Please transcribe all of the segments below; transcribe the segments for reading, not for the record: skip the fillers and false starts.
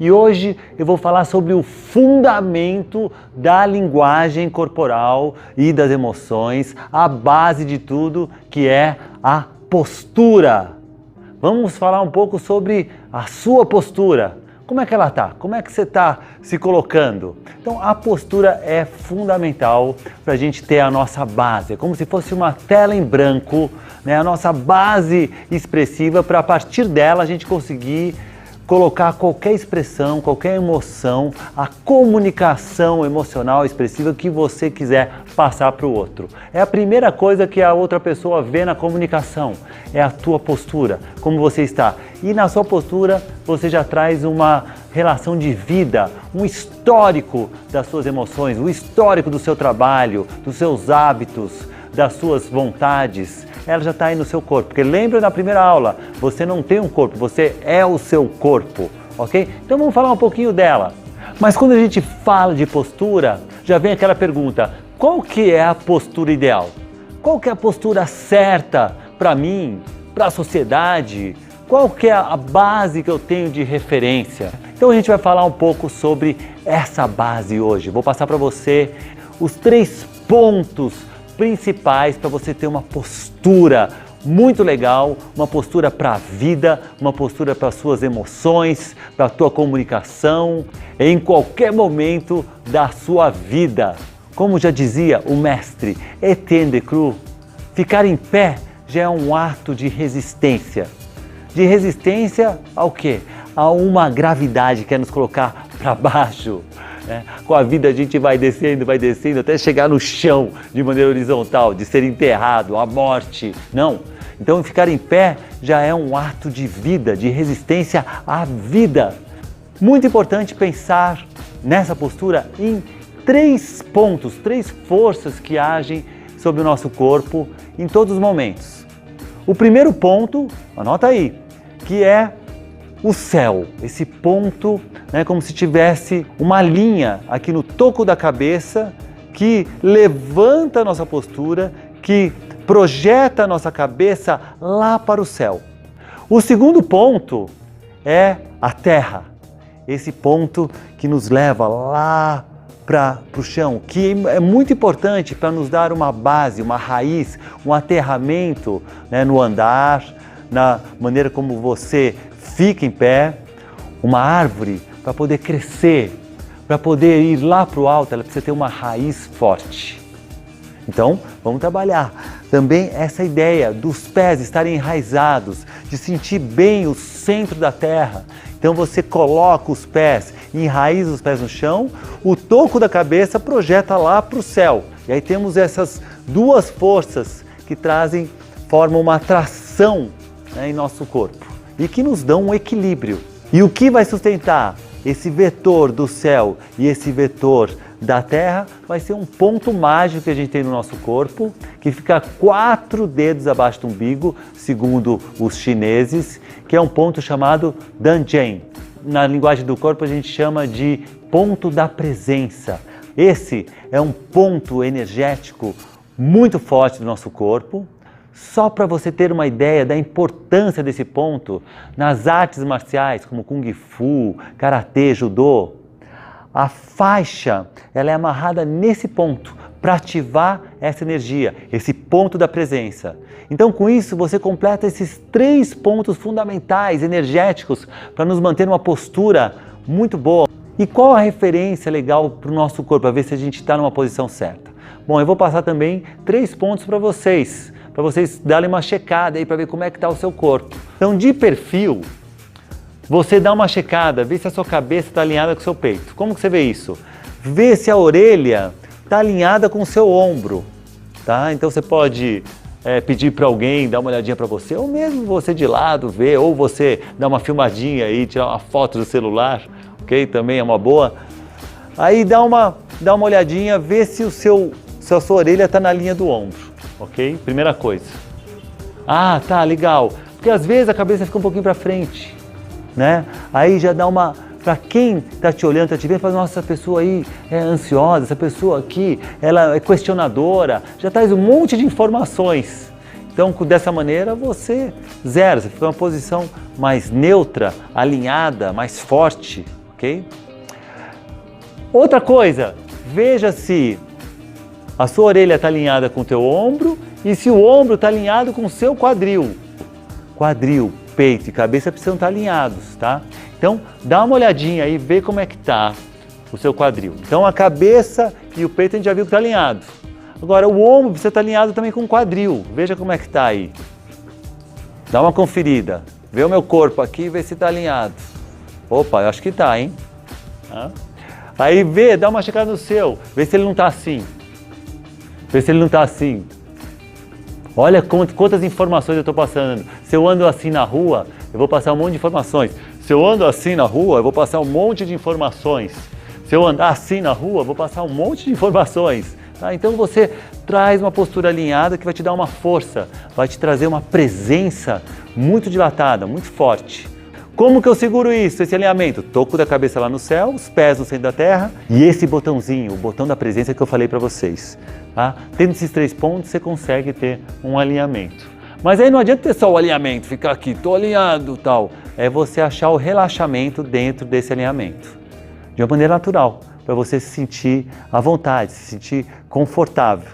E hoje eu vou falar sobre o fundamento da linguagem corporal e das emoções, a base de tudo, que é a postura. Vamos falar um pouco sobre a sua postura. Como é que ela está? Como é que você está se colocando? Então a postura é fundamental para a gente ter a nossa base. É como se fosse uma tela em branco, né? A nossa base expressiva, para a partir dela a gente conseguir colocar qualquer expressão, qualquer emoção, a comunicação emocional expressiva que você quiser passar para o outro. É a primeira coisa que a outra pessoa vê na comunicação, é a tua postura, como você está. E na sua postura você já traz uma relação de vida, um histórico das suas emoções, o histórico do seu trabalho, dos seus hábitos, das suas vontades. Ela já está aí no seu corpo, porque lembra na primeira aula, você não tem um corpo, você é o seu corpo, ok? Então vamos falar um pouquinho dela. Mas quando a gente fala de postura, já vem aquela pergunta, qual que é a postura ideal? Qual que é a postura certa para mim, para a sociedade? Qual que é a base que eu tenho de referência? Então a gente vai falar um pouco sobre essa base hoje. Vou passar para você os 3 pontos principais para você ter uma postura muito legal, uma postura para a vida, uma postura para as suas emoções, para a tua comunicação, em qualquer momento da sua vida. Como já dizia o mestre Etienne de Croo, ficar em pé já é um ato de resistência. De resistência ao quê? A uma gravidade que quer nos colocar para baixo. Com a vida a gente vai descendo até chegar no chão de maneira horizontal, de ser enterrado, a morte. Não. Então ficar em pé já é um ato de vida, de resistência à vida. Muito importante pensar nessa postura em 3 pontos, 3 forças que agem sobre o nosso corpo em todos os momentos. O primeiro ponto, anota aí, que é o céu, esse ponto, né, como se tivesse uma linha aqui no toco da cabeça que levanta a nossa postura, que projeta a nossa cabeça lá para o céu. O segundo ponto é a terra, esse ponto que nos leva lá para o chão, que é muito importante para nos dar uma base, uma raiz, um aterramento, né, no andar, na maneira como você fica em pé. Uma árvore, para poder crescer, para poder ir lá para o alto, ela precisa ter uma raiz forte. Então, vamos trabalhar também essa ideia dos pés estarem enraizados, de sentir bem o centro da terra. Então você coloca os pés, enraiza os pés no chão, o toco da cabeça projeta lá para o céu. E aí temos essas 2 forças que formam uma atração, né, em nosso corpo e que nos dão um equilíbrio. E o que vai sustentar esse vetor do céu e esse vetor da terra vai ser um ponto mágico que a gente tem no nosso corpo, que fica 4 dedos abaixo do umbigo, segundo os chineses, que é um ponto chamado Danjian. Na linguagem do corpo a gente chama de ponto da presença. Esse é um ponto energético muito forte do nosso corpo. Só para você ter uma ideia da importância desse ponto, nas artes marciais como Kung Fu, Karatê, Judô, a faixa ela é amarrada nesse ponto para ativar essa energia, esse ponto da presença. Então com isso você completa esses 3 pontos fundamentais, energéticos, para nos manter numa postura muito boa. E qual a referência legal para o nosso corpo, para ver se a gente está numa posição certa? Bom, eu vou passar também 3 pontos para vocês darem uma checada aí para ver como é que está o seu corpo. Então, de perfil, você dá uma checada, vê se a sua cabeça está alinhada com o seu peito. Como que você vê isso? Vê se a orelha está alinhada com o seu ombro, tá? Então você pode pedir para alguém dar uma olhadinha para você, ou mesmo você de lado ver, ou você dar uma filmadinha aí, tirar uma foto do celular, ok? Também é uma boa. Aí dá uma olhadinha, vê se a sua orelha está na linha do ombro. Ok? Primeira coisa. Ah, tá, legal. Porque às vezes a cabeça fica um pouquinho para frente, né? Aí já dá uma... Para quem está te olhando, está te vendo, fala, nossa, essa pessoa aí é ansiosa, essa pessoa aqui, ela é questionadora, já traz um monte de informações. Então, dessa maneira, você fica numa posição mais neutra, alinhada, mais forte, ok? ok? Outra coisa, veja se a sua orelha está alinhada com o teu ombro e se o ombro está alinhado com o seu quadril. Quadril, peito e cabeça precisam estar alinhados, tá? Então, dá uma olhadinha aí, vê como é que tá o seu quadril. Então, a cabeça e o peito a gente já viu que tá alinhado. Agora, o ombro precisa estar alinhado também com o quadril. Veja como é que tá aí. Dá uma conferida. Vê o meu corpo aqui e vê se tá alinhado. Opa, eu acho que tá, hein? Aí vê, dá uma checada no seu. Vê se ele não tá assim. Vê se ele não tá assim. Olha quantas informações eu estou passando. Se eu ando assim na rua, eu vou passar um monte de informações. Se eu ando assim na rua, eu vou passar um monte de informações. Se eu andar assim na rua, eu vou passar um monte de informações. Tá? Então você traz uma postura alinhada que vai te dar uma força, vai te trazer uma presença muito dilatada, muito forte. Como que eu seguro isso, esse alinhamento? Toco da cabeça lá no céu, os pés no centro da terra e esse botãozinho, o botão da presença que eu falei para vocês. Tá? Tendo esses 3 pontos, você consegue ter um alinhamento. Mas aí não adianta ter só o alinhamento, ficar aqui, tô alinhado, tal. É você achar o relaxamento dentro desse alinhamento, de uma maneira natural, para você se sentir à vontade, se sentir confortável.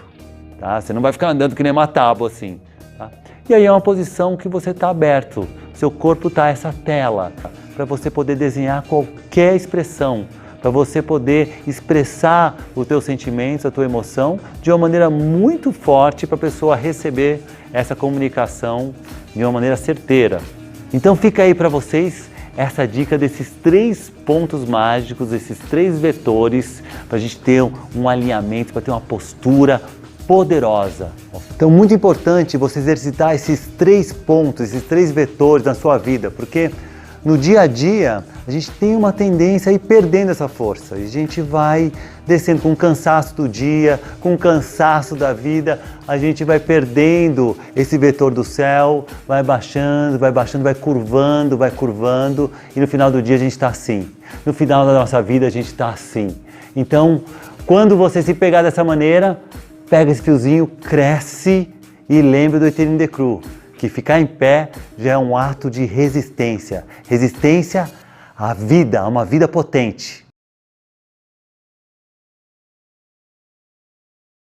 Tá? Você não vai ficar andando que nem uma tábua assim. Tá? E aí é uma posição que você está aberto, seu corpo está essa tela, para você poder desenhar qualquer expressão, para você poder expressar os teus sentimentos, a tua emoção, de uma maneira muito forte para a pessoa receber essa comunicação de uma maneira certeira. Então fica aí para vocês essa dica desses 3 pontos mágicos, esses 3 vetores, para a gente ter um alinhamento, para ter uma postura poderosa. Então muito importante você exercitar esses 3 pontos, esses 3 vetores na sua vida, porque no dia a dia a gente tem uma tendência a ir perdendo essa força. A gente vai descendo com o cansaço do dia, com o cansaço da vida, a gente vai perdendo esse vetor do céu, vai baixando, vai curvando e no final do dia a gente está assim. No final da nossa vida a gente está assim. Então, quando você se pegar dessa maneira, pega esse fiozinho, cresce e lembre do Eterno Decru, que ficar em pé já é um ato de resistência. Resistência à vida, a uma vida potente.